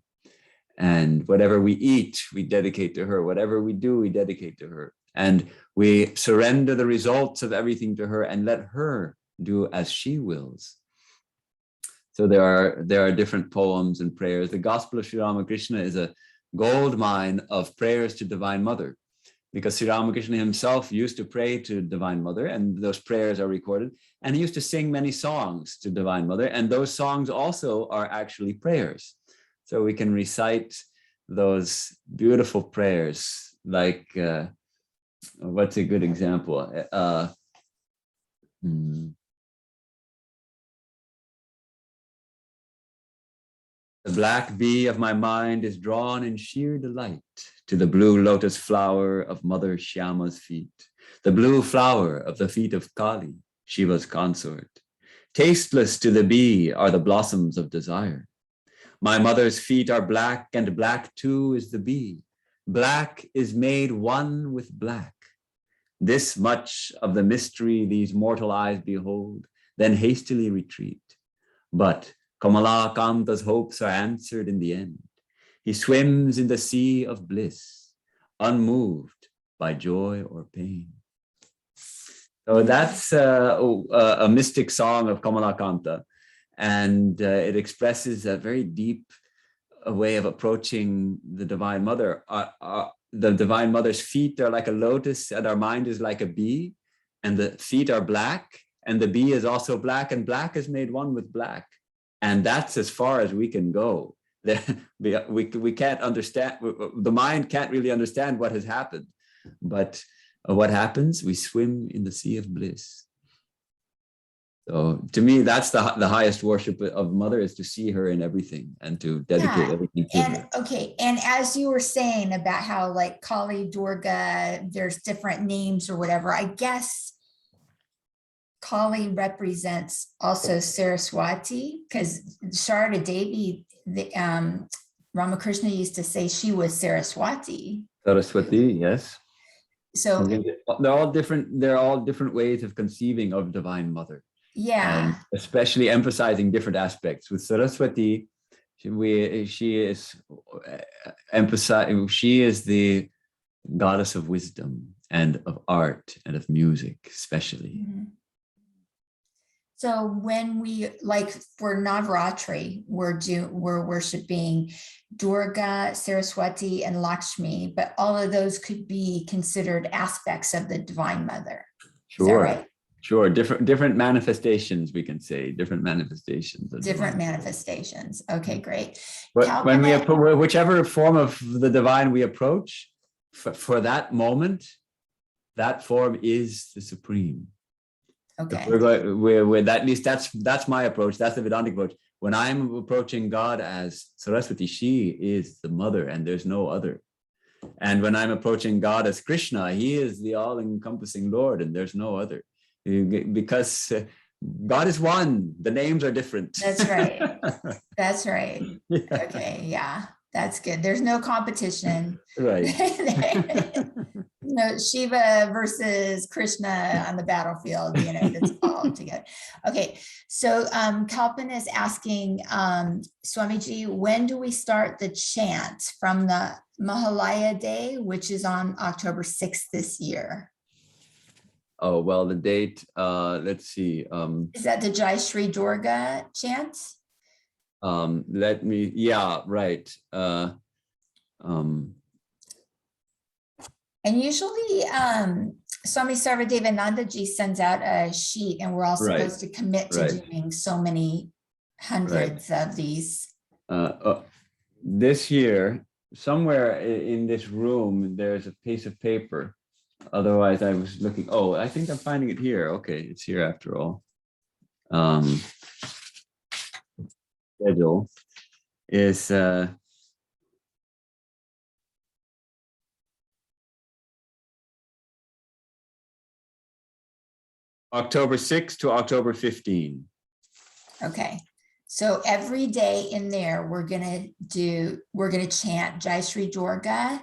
And whatever we eat, we dedicate to her. Whatever we do, we dedicate to her. And we surrender the results of everything to her and let her do as she wills. So there are different poems and prayers. The Gospel of Sri Ramakrishna is a gold mine of prayers to Divine Mother, because Sri Ramakrishna himself used to pray to Divine Mother, and those prayers are recorded. And he used to sing many songs to Divine Mother, and those songs also are actually prayers. So we can recite those beautiful prayers, like, what's a good example? The black bee of my mind is drawn in sheer delight to the blue lotus flower of Mother Shyama's feet, the blue flower of the feet of Kali, Shiva's consort. Tasteless to the bee are the blossoms of desire. My mother's feet are black, and black too is the bee. Black is made one with black. This much of the mystery these mortal eyes behold, then hastily retreat. But Kamalakanta's hopes are answered in the end. He swims in the sea of bliss, unmoved by joy or pain. So that's a mystic song of Kamalakanta. And it expresses a very deep way of approaching the Divine Mother. The Divine Mother's feet are like a lotus, and our mind is like a bee, and the feet are black, and the bee is also black, and black is made one with black. And that's as far as we can go. We can't understand, the mind can't really understand what has happened. But what happens? We swim in the sea of bliss. So to me, that's the highest worship of Mother, is to see her in everything and to dedicate everything to her. Okay, and as you were saying about how like Kali, Dorga, there's different names or whatever, I guess Kali represents also Saraswati, because Sharada Devi, Ramakrishna used to say she was Saraswati. Saraswati, yes. So they're all different ways of conceiving of Divine Mother. Yeah. And especially emphasizing different aspects. With Saraswati, she is the goddess of wisdom and of art and of music, especially. Mm-hmm. So when we, like for Navratri, we're worshiping Dorga, Saraswati, and Lakshmi, but all of those could be considered aspects of the Divine Mother. Sure. Is that right? Sure. Different manifestations, we can say, different manifestations. Different manifestations. Okay, great. But when whichever form of the divine we approach, for that moment, that form is the supreme. Okay. At least that's my approach. That's the Vedantic approach. When I'm approaching God as Saraswati, she is the mother and there's no other. And when I'm approaching God as Krishna, he is the all-encompassing Lord and there's no other. Because God is one, the names are different. That's right. That's right. Yeah. Okay, yeah, that's good. There's no competition. Right. No Shiva versus Krishna on the battlefield, that's all together. Okay, so Kalpan is asking, Swamiji, when do we start the chant from the Mahalaya Day, which is on October 6th this year? Oh, well, the date, let's see. Is that the Jai Shri Dorga chant? Right. And usually Swami Sarvadevanandaji sends out a sheet and we're all supposed to commit to doing so many hundreds of these. This year, somewhere in this room, there's a piece of paper Otherwise, I was looking. Oh, I think I'm finding it here. Okay, it's here after all. Schedule is October 6th to October 15. Okay. So every day in there, we're gonna chant Jai Shri Dorga.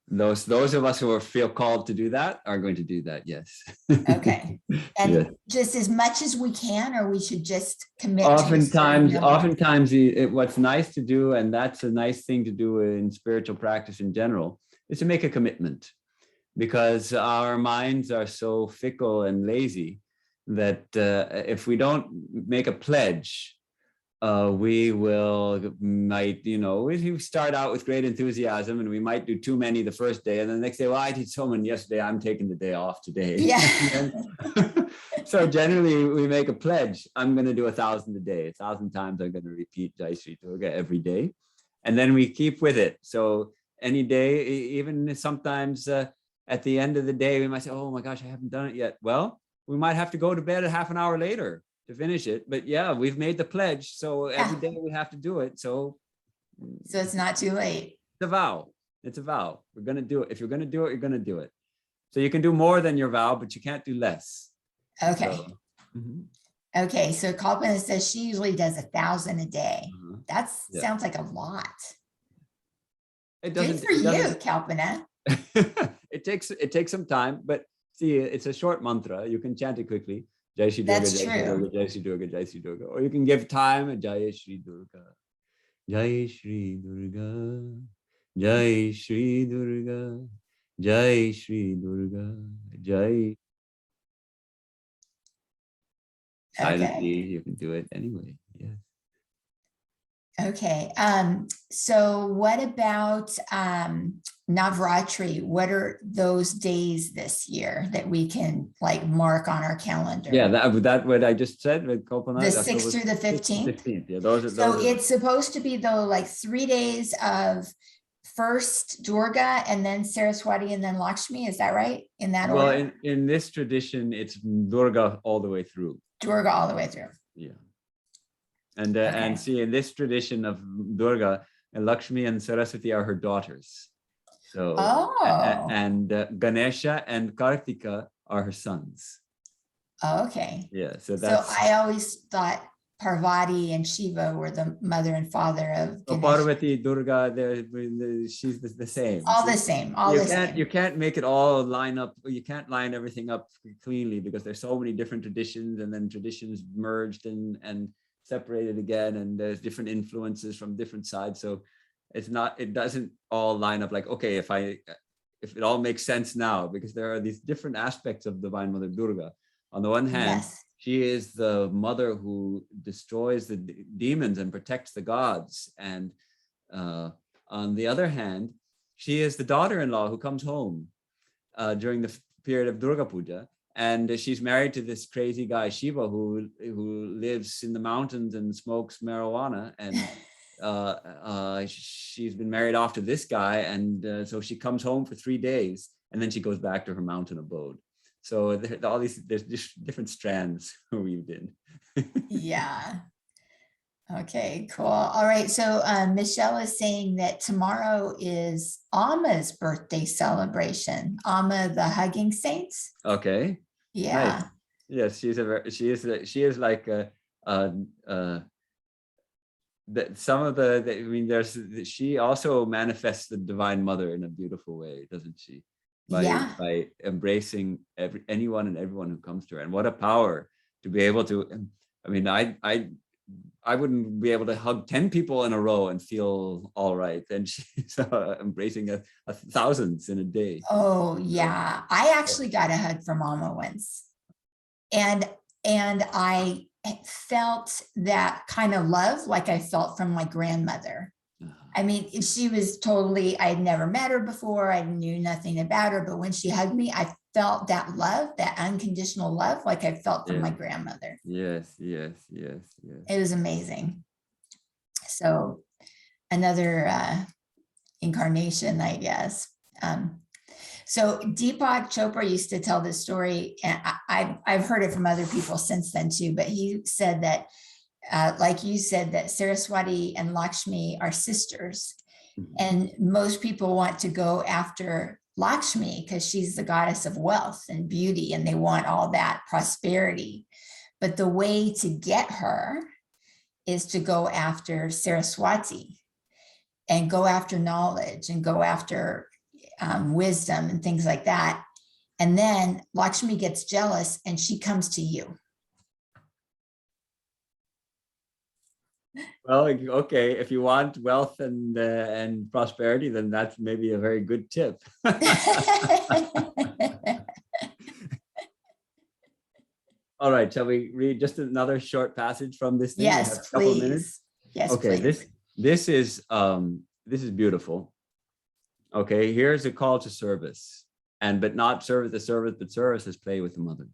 Those of us who feel called to do that are going to do that. Yes. Okay. And Yes. just as much as we can, or we should just commit to a certain number? Oftentimes, what's nice to do, and that's a nice thing to do in spiritual practice in general, is to make a commitment, because our minds are so fickle and lazy that if we don't make a pledge, we start out with great enthusiasm and we might do too many the first day, and then the next day, well, I did so many yesterday, I'm taking the day off today. Yeah. So generally we make a pledge. I'm going to do 1,000 a day. 1,000 times I'm going to repeat Jai Shri Durga every day. And then we keep with it. So any day, even sometimes at the end of the day, we might say, oh my gosh, I haven't done it yet. Well, we might have to go to bed a half an hour later to finish it. But yeah, we've made the pledge. So every day we have to do it. So it's not too late. It's a vow. It's a vow. We're going to do it. If you're going to do it, you're going to do it. So you can do more than your vow, but you can't do less. Okay. So, Okay. So Kalpana says she usually does 1,000 a day. That sounds like a lot. It doesn't. Good for you, Kalpana. It takes some time, but see, it's a short mantra. You can chant it quickly. Jai Shri Durga, That's Jai Shri true. Durga, Jai Shri Durga, Jai Shri Durga. Or you can give time, Jai Shri Durga. Jai Shri Durga. Jai Shri Durga. Jai Shri Durga. Jai. Silently, you can do it anyway. Yes. Okay. So what about Navratri? What are those days this year that we can like mark on our calendar? Yeah, that what I just said with Kalpana. The 6th through the 15th. Yeah, It's supposed to be though like 3 days of first Dorga and then Saraswati and then Lakshmi. Is that right? In that order? Well, in this tradition, it's Dorga all the way through. Dorga all the way through. Yeah. And see, in this tradition of Dorga, Lakshmi and Saraswati are her daughters. So and Ganesha and Kartika are her sons. Okay. Yeah. So I always thought Parvati and Shiva were the mother and father of Ganesha. Parvati, Durga, she's the same. All the same. You can't make it all line up. You can't line everything up cleanly because there's so many different traditions, and then traditions merged and separated again, and there's different influences from different sides. So it doesn't all line up like, okay, if it all makes sense now, because there are these different aspects of Divine Mother Durga. On the one hand, she is the mother who destroys the demons and protects the gods. And on the other hand, she is the daughter-in-law who comes home during the period of Durga Puja. And she's married to this crazy guy, Shiva, who lives in the mountains and smokes marijuana. And she's been married off to this guy. And so she comes home for 3 days and then she goes back to her mountain abode. So there's different strands weaved in. Yeah. Okay, cool. All right. So Michelle is saying that tomorrow is Amma's birthday celebration. Amma, the hugging saints. Okay. Yeah. Nice. Yes, she is like she also manifests the Divine Mother in a beautiful way, doesn't she? By embracing anyone and everyone who comes to her. And what a power to be able to, I mean, I wouldn't be able to hug 10 people in a row and feel all right. And she's embracing thousands in a day. Oh yeah. I actually got a hug from Amma once. And I felt that kind of love like I felt from my grandmother. I mean, she was totally, I had never met her before. I knew nothing about her, but when she hugged me, I felt that love, that unconditional love, like I felt from my grandmother. Yes. It was amazing. So another incarnation, I guess. So Deepak Chopra used to tell this story, and I've heard it from other people since then too, but he said that, like you said, that Saraswati and Lakshmi are sisters. And most people want to go after Lakshmi because she's the goddess of wealth and beauty, and they want all that prosperity. But the way to get her is to go after Saraswati and go after knowledge and go after wisdom and things like that. And then Lakshmi gets jealous and she comes to you. Well, okay, if you want wealth and prosperity, then that's maybe a very good tip. All right, shall we read just another short passage from this thing? Yes, please. Yes, okay, please. this is beautiful. Okay, here's a call to service, but not service to service, but service as play with the mother.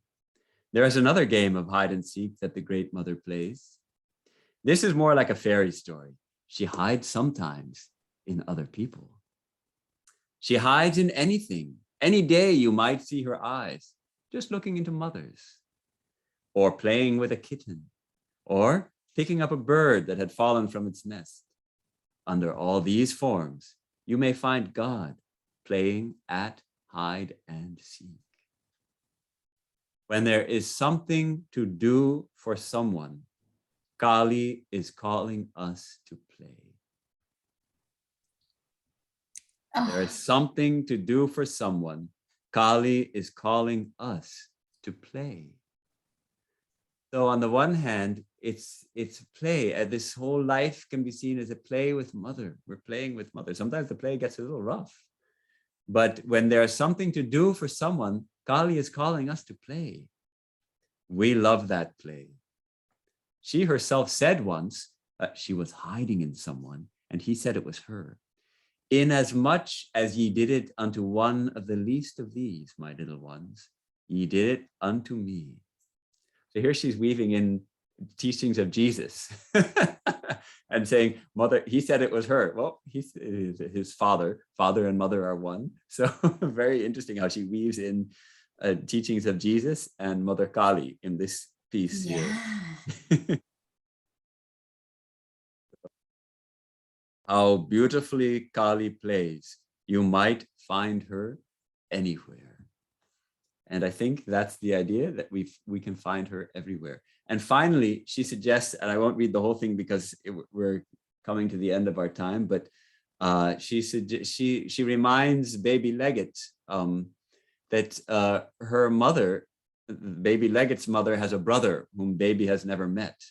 There is another game of hide and seek that the great mother plays. This is more like a fairy story. She hides sometimes in other people. She hides in anything. Any day you might see her eyes just looking into mothers, or playing with a kitten, or picking up a bird that had fallen from its nest. Under all these forms, you may find God playing at hide and seek. When there is something to do for someone, Kali is calling us to play. There is something to do for someone. Kali is calling us to play. So on the one hand, it's play. This whole life can be seen as a play with mother. We're playing with mother. Sometimes the play gets a little rough. But when there's something to do for someone, Kali is calling us to play. We love that play. She herself said once that she was hiding in someone, and he said it was her. Inasmuch as ye did it unto one of the least of these, my little ones, ye did it unto me. So here she's weaving in teachings of Jesus and saying, mother, he said it was her. Well, he's his father and mother are one. So very interesting how she weaves in teachings of Jesus and Mother Kali in this piece here. How beautifully Kali plays. You might find her anywhere. And I think that's the idea, that we can find her everywhere. And finally, she suggests, and I won't read the whole thing because we're coming to the end of our time, but she reminds baby Leggett that her mother, baby Leggett's mother, has a brother whom baby has never met.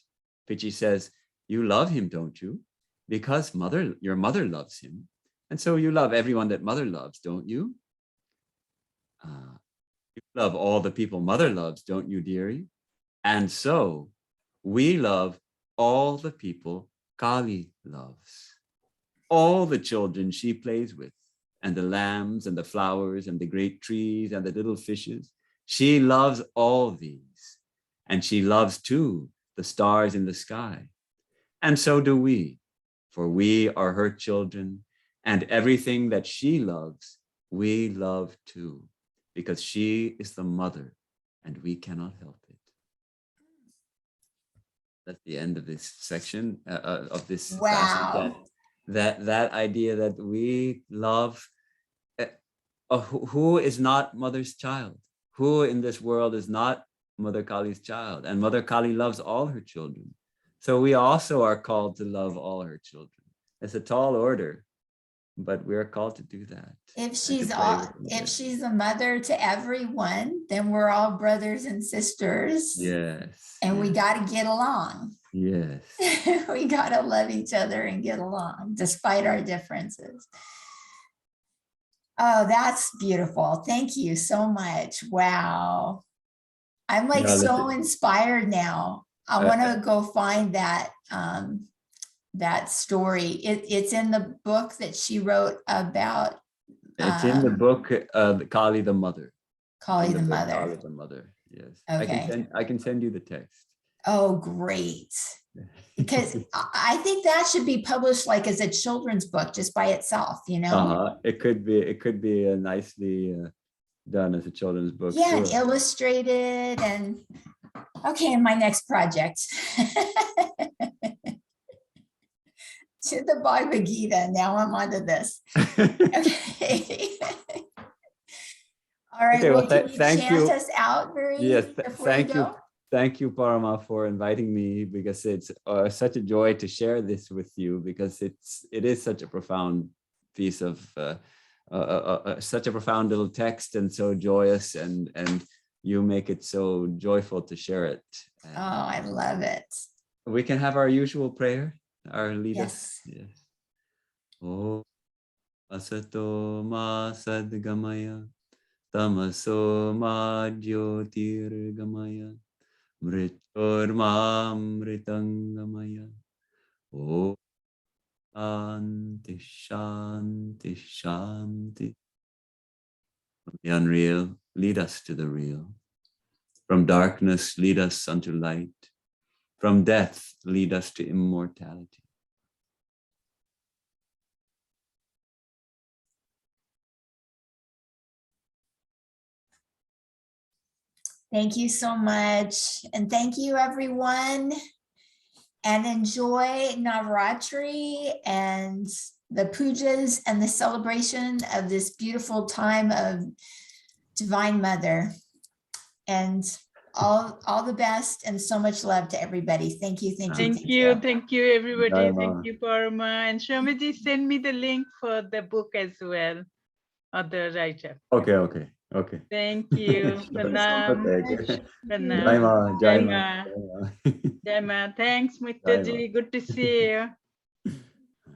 Pichi says, you love him, don't you? Because your mother loves him. And so you love everyone that mother loves, don't you? You love all the people mother loves, don't you, dearie? And so we love all the people Kali loves. All the children she plays with, and the lambs and the flowers and the great trees and the little fishes. She loves all these. And she loves too the stars in the sky. And so do we, for we are her children, and everything that she loves, we love too, because she is the mother and we cannot help it. That's the end of this section of this passage. That idea that we love, who is not mother's child? Who in this world is not Mother Kali's child? And Mother Kali loves all her children. So we also are called to love all her children. It's a tall order, but we're called to do that. If she's a mother to everyone, then we're all brothers and sisters. Yes. And we got to get along. Yes. We got to love each other and get along despite our differences. Oh, that's beautiful. Thank you so much. Wow. I'm like so inspired now. I want to go find that that story. It's in the book that she wrote about. It's in the book, Kali the Mother. Kali the Mother. Kali the Mother. Yes. Okay. I can send you the text. Oh, great. Because I think that should be published like as a children's book just by itself, you know? It could be a nicely done as a children's book. Yeah, and Sure. illustrated and okay, my next project. To the Bhagavad Gita. Now I'm onto this. Okay. All right, Okay, well, can you thank chant you. us out Yes, before thank you you. go? Thank you, Parama, for inviting me, because it's such a joy to share this with you, because it is such a profound piece of such a profound little text, and so joyous, and you make it so joyful to share it. And oh, I love it. we can have our usual prayer, our lead us. Yes. Yes. Oh, asato ma sadgamaya, tamaso ma jyotirgamaya, mritormamritangamaya. Oh, shanti, shanti, shanti. From the unreal, lead us to the real. From darkness, lead us unto light. From death, lead us to immortality. Thank you so much. And thank you, everyone. And enjoy Navratri and the pujas and the celebration of this beautiful time of Divine Mother. And all the best and so much love to everybody. Thank you, thank you, Thank you, everybody. Dharma. Thank you, Parama. And Swamiji, send me the link for the book as well, or the writer. Okay. Thank you. Pranam. Okay. Pranam. Jaima. Jaima. Thanks, Mitaji. Good to see you.